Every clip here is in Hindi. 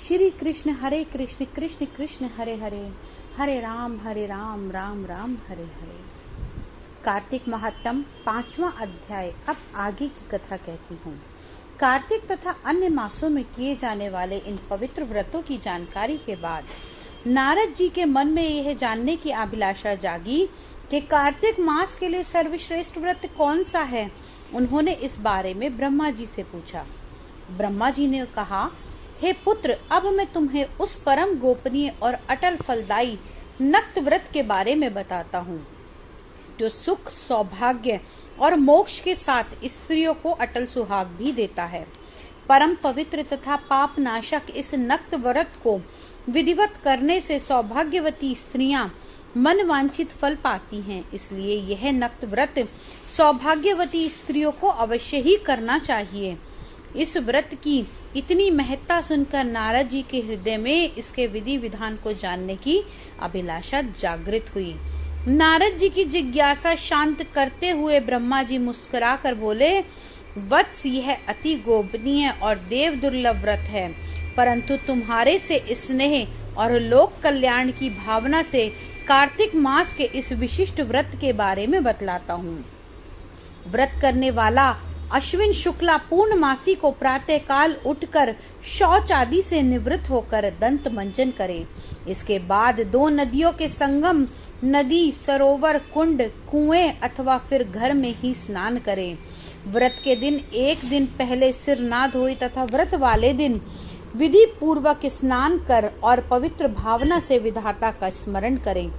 श्री कृष्ण कृष्ण कृष्ण हरे हरे, हरे राम राम राम हरे हरे। कार्तिक महात्म 5वां अध्याय। अब आगे की कथा कहती हूँ। कार्तिक तथा अन्य मासों में किए जाने वाले इन पवित्र व्रतों की जानकारी के बाद नारद जी के मन में यह जानने की अभिलाषा जागी कि कार्तिक मास के लिए सर्वश्रेष्ठ व्रत कौन सा है। उन्होंने इस बारे में ब्रह्मा जी से पूछा। ब्रह्मा जी ने कहा, हे पुत्र, अब मैं तुम्हें उस परम गोपनीय और अटल फलदायी नक्त व्रत के बारे में बताता हूँ, जो सुख, सौभाग्य और मोक्ष के साथ स्त्रियों को अटल सुहाग भी देता है। परम पवित्र तथा पाप नाशक इस नक्त व्रत को विधिवत करने से सौभाग्यवती स्त्रियां मन वांछित फल पाती हैं। इसलिए यह नक्त व्रत सौभाग्यवती स्त्रियों को अवश्य ही करना चाहिए। इस व्रत की इतनी महत्ता सुनकर नारद जी के हृदय में इसके विधि विधान को जानने की अभिलाषा जागृत हुई। नारद जी की जिज्ञासा शांत करते हुए ब्रह्मा जी मुस्कुराकर बोले, वत्स, यह अति गोपनीय और देव दुर्लभ व्रत है, परंतु तुम्हारे से स्नेह और लोक कल्याण की भावना से कार्तिक मास के इस विशिष्ट व्रत के बारे में बतलाता हूँ। व्रत करने वाला अश्विन शुक्ला पूर्णमासी को प्रातः काल उठकर शौच आदि से निवृत्त होकर दंत मंजन करे। इसके बाद 2 नदियों के संगम, नदी, सरोवर, कुंड, कुएं अथवा फिर घर में ही स्नान करे। व्रत के दिन एक दिन पहले सिर ना धोए तथा व्रत वाले दिन विधि पूर्वक स्नान कर और पवित्र भावना से विधाता का स्मरण करें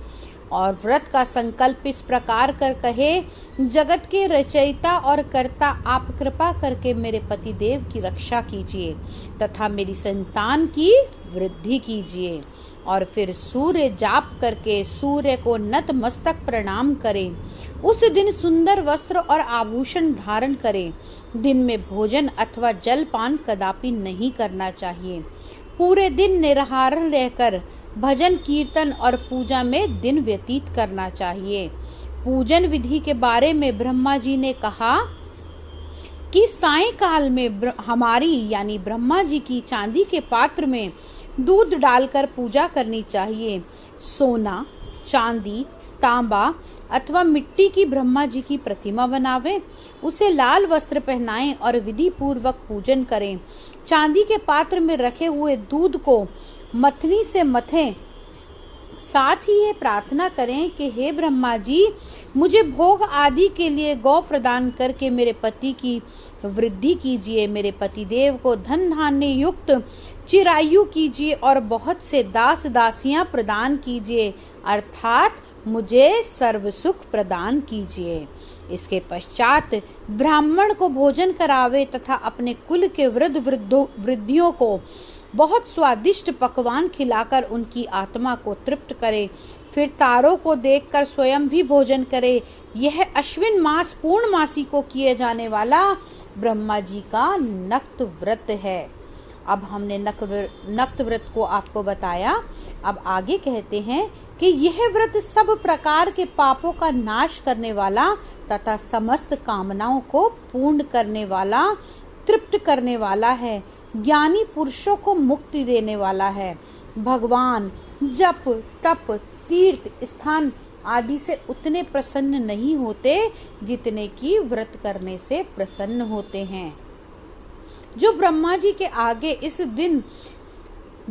और व्रत का संकल्प इस प्रकार कर कहे, जगत के रचयिता और कर्ता, आप कृपा करके मेरे पति देव की रक्षा कीजिए तथा मेरी संतान की वृद्धि कीजिए। और फिर सूर्य जाप करके सूर्य को नतमस्तक प्रणाम करें। उस दिन सुंदर वस्त्र और आभूषण धारण करें। दिन में भोजन अथवा जलपान कदापि नहीं करना चाहिए। पूरे दिन निराहार रहकर भजन, कीर्तन और पूजा में दिन व्यतीत करना चाहिए। पूजन विधि के बारे में ब्रह्मा जी ने कहा कि सायंकाल में हमारी यानी ब्रह्मा जी की चांदी के पात्र में दूध डालकर पूजा करनी चाहिए। सोना, चांदी, तांबा अथवा मिट्टी की ब्रह्मा जी की प्रतिमा बनावे, उसे लाल वस्त्र पहनाएं और विधि पूर्वक पूजन करें। चांदी के पात्र में रखे हुए दूध को मथनी से मथें। साथ ही ये प्रार्थना करें कि हे ब्रह्मा जी, मुझे भोग आदि के लिए गौ प्रदान करके मेरे पति की वृद्धि कीजिए। मेरे पति देव को धन धान्य युक्त चिरायु कीजिए और बहुत से दास दासियां प्रदान कीजिए, अर्थात मुझे सर्व सुख प्रदान कीजिए। इसके पश्चात ब्राह्मण को भोजन करावे तथा अपने कुल के वृद्धियों को बहुत स्वादिष्ट पकवान खिलाकर उनकी आत्मा को तृप्त करे। फिर तारों को देखकर स्वयं भी भोजन करे। यह अश्विन मास पूर्णमासी को किए जाने वाला ब्रह्मा जी का नक्त व्रत है। अब हमने नक्त व्रत को आपको बताया। अब आगे कहते हैं कि यह व्रत सब प्रकार के पापों का नाश करने वाला तथा समस्त कामनाओं को पूर्ण करने वाला, तृप्त करने वाला है। ज्ञानी पुरुषों को मुक्ति देने वाला है। भगवान जप, तप, तीर्थ स्थान आदि से उतने प्रसन्न नहीं होते जितने की व्रत करने से प्रसन्न होते हैं। जो ब्रह्मा जी के आगे इस दिन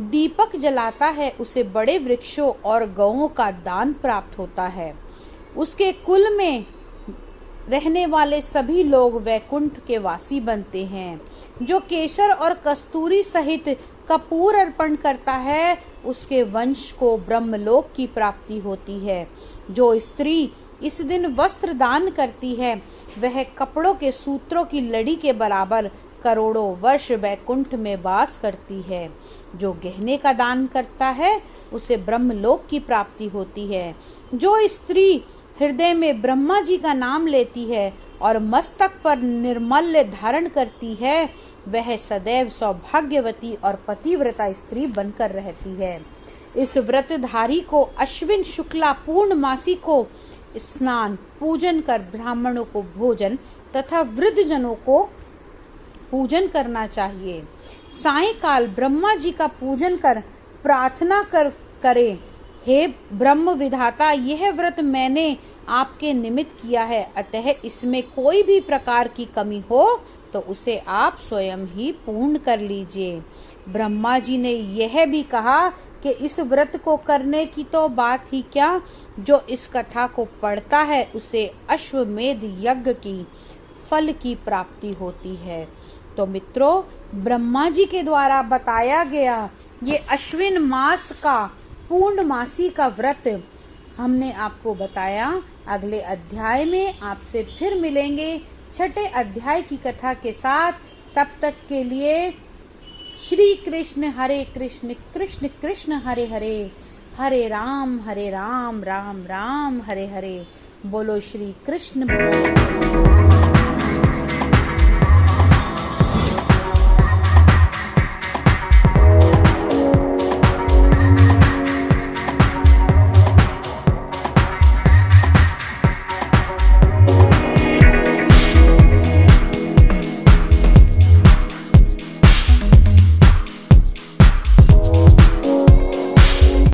दीपक जलाता है, उसे बड़े वृक्षों और गौओं का दान प्राप्त होता है। उसके कुल में रहने वाले सभी लोग वैकुंठ के वासी बनते हैं। जो केसर और कस्तूरी सहित कपूर अर्पण करता है, उसके वंश को ब्रह्मलोक की प्राप्ति होती है। जो स्त्री इस दिन वस्त्र दान करती है, वह कपड़ों के सूत्रों की लड़ी के बराबर करोड़ों वर्ष वैकुंठ में वास करती है। जो गहने का दान करता है, उसे ब्रह्मलोक की प्राप्ति होती है। जो स्त्री हृदय में ब्रह्मा जी का नाम लेती है और मस्तक पर निर्मल्य धारण करती है, वह सदैव सौभाग्यवती और पतिव्रता स्त्री बनकर रहती है। इस व्रतधारी को अश्विन शुक्ला पूर्णमासी को स्नान, पूजन कर ब्राह्मणों को भोजन तथा वृद्ध जनों को पूजन करना चाहिए। सायंकाल ब्रह्मा जी का पूजन कर प्रार्थना करे, हे ब्रह्म विधाता, यह व्रत मैंने आपके निमित्त किया है, अतः इसमें कोई भी प्रकार की कमी हो तो उसे आप स्वयं ही पूर्ण कर लीजिए। ब्रह्मा जी ने यह भी कहा कि इस व्रत को करने की तो बात ही क्या, जो इस कथा को पढ़ता है उसे अश्वमेध यज्ञ की फल की प्राप्ति होती है। तो मित्रों, ब्रह्मा जी के द्वारा बताया गया ये अश्विन मास का पूर्णमासी का व्रत हमने आपको बताया। अगले अध्याय में आपसे फिर मिलेंगे छठे अध्याय की कथा के साथ। तब तक के लिए श्री कृष्ण हरे कृष्ण कृष्ण कृष्ण हरे हरे, हरे राम राम राम हरे हरे। बोलो श्री कृष्ण।